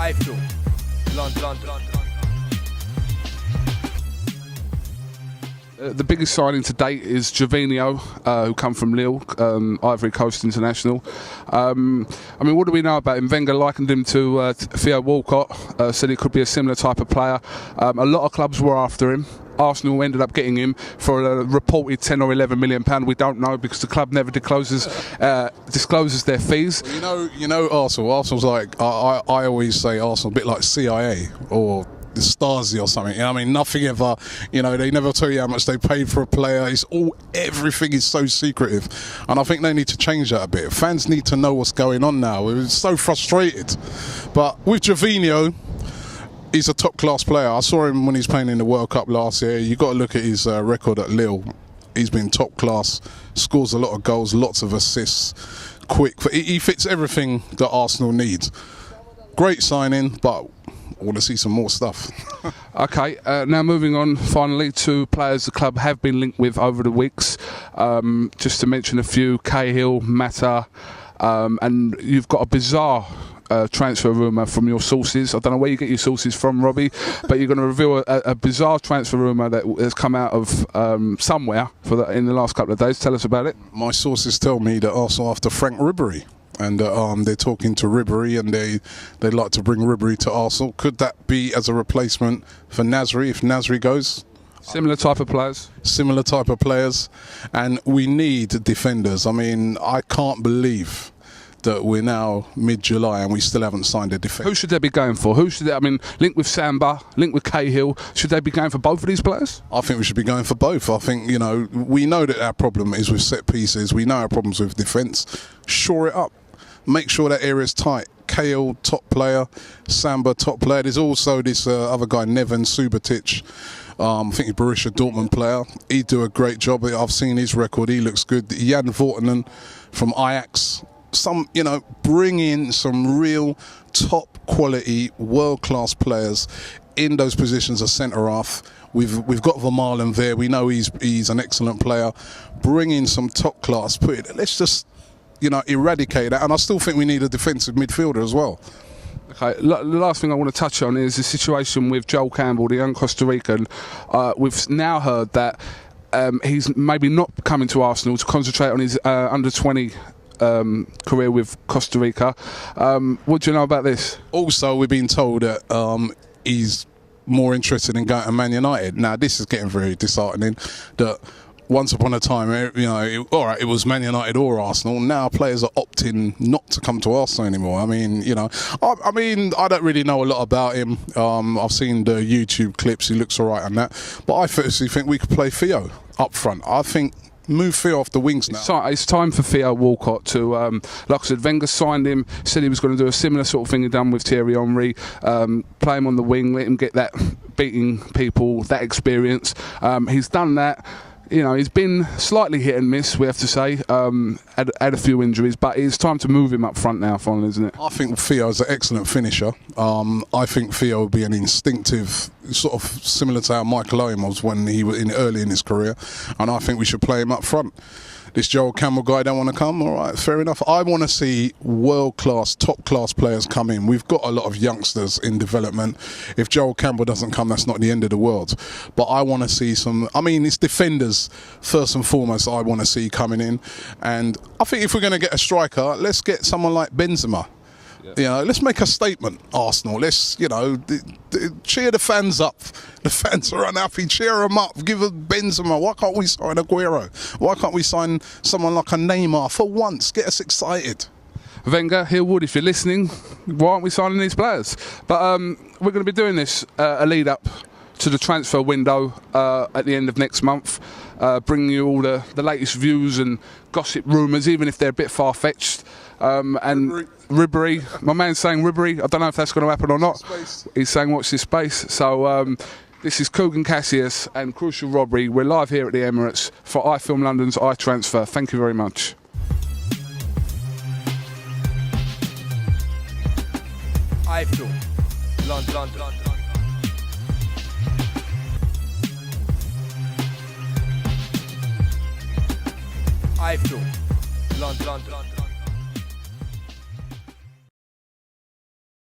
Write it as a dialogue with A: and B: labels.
A: iFILM, London.
B: The biggest signing to date is Gervinho, who come from Lille, Ivory Coast International. I mean, what do we know about him? Wenger likened him to Theo Walcott, said he could be a similar type of player. A lot of clubs were after him. Arsenal ended up getting him for a reported 10 or 11 million pound. We don't know because the club never discloses their fees.
C: Well, you know, Arsenal. Arsenal's like I always say Arsenal a bit like CIA or the Stasi or something. I mean, nothing ever. You know, they never tell you how much they paid for a player. Everything is so secretive, and I think they need to change that a bit. Fans need to know what's going on now. We're so frustrated, but with Gervinho, he's a top-class player. I saw him when he's playing in the World Cup last year. You've got to look at his record at Lille. He's been top-class, scores a lot of goals, lots of assists, quick. He fits everything that Arsenal needs. Great signing, but I want to see some more stuff.
B: Okay, now moving on finally to players the club have been linked with over the weeks. Just to mention a few, Cahill, Mata, and you've got a bizarre transfer rumour from your sources. I don't know where you get your sources from, Robbie, but you're going to reveal a bizarre transfer rumour that has come out of somewhere in the last couple of days. Tell us about it.
C: My sources tell me that Arsenal after Frank Ribery, and they're talking to Ribery, and they'd like to bring Ribery to Arsenal. Could that be as a replacement for Nasri if Nasri goes?
B: Similar type of players.
C: Similar type of players, and we need defenders. I mean, I can't believe that we're now mid-July and we still haven't signed a defender.
B: Who should they be going for? Who should they, I mean, linked with Samba, linked with Cahill, should they be going for both of these players?
C: I think we should be going for both. I think, you know, we know that our problem is with set pieces. We know our problems with defence. Shore it up. Make sure that area's tight. Cahill, top player. Samba, top player. There's also this other guy, Neven Subotic. I think he's a Borussia Dortmund player. He'd do a great job. I've seen his record. He looks good. Jan Vortenen from Ajax. Bring in some real top quality, world class players in those positions of centre half. We've got Vermaelen there. We know he's an excellent player. Bring in some top class. Let's just eradicate that. And I still think we need a defensive midfielder as well.
B: Okay, the last thing I want to touch on is the situation with Joel Campbell, the young Costa Rican. We've now heard that he's maybe not coming to Arsenal to concentrate on his under-20 career with Costa Rica. What do you know about this?
C: Also, we've been told that he's more interested in going to Man United. Now, this is getting very disheartening. That once upon a time, it was Man United or Arsenal. Now players are opting not to come to Arsenal anymore. I mean, I don't really know a lot about him. I've seen the YouTube clips. He looks all right on that. But I personally think we could play Theo up front. I think move Theo off the wings now.
B: It's time for Theo Walcott to, like I said, Wenger signed him, said he was going to do a similar sort of thing he done with Thierry Henry, play him on the wing, let him get that beating people, that experience. He's done that. He's been slightly hit and miss, we have to say, had a few injuries, but it's time to move him up front now, finally, isn't it?
C: I think Theo's an excellent finisher. I think Theo will be an instinctive, sort of similar to how Michael Owen was when he was early in his career, and I think we should play him up front. This Joel Campbell guy don't want to come, all right, fair enough. I want to see world-class, top-class players come in. We've got a lot of youngsters in development. If Joel Campbell doesn't come, that's not the end of the world. But I want to see it's defenders, first and foremost, I want to see coming in. And I think if we're going to get a striker, let's get someone like Benzema. Yeah. Let's make a statement, Arsenal. Let's, cheer the fans up. The fans are unhappy. Cheer them up. Give us Benzema. Why can't we sign Aguero? Why can't we sign someone like a Neymar for once? Get us excited.
B: Wenger, Hillwood, if you're listening, why aren't we signing these players? But we're going to be doing this a lead up to the transfer window at the end of next month, bringing you all the latest views and gossip rumours, even if they're a bit far-fetched. And Ribery, my man's saying Ribery, I don't know if that's going to happen or not. He's saying watch this space. So this is Kugan Cassius and Crucial Robbie. We're live here at the Emirates for iFILM London's iTRANSFER. Thank you very much.
A: iFILM, London. iFILM, London.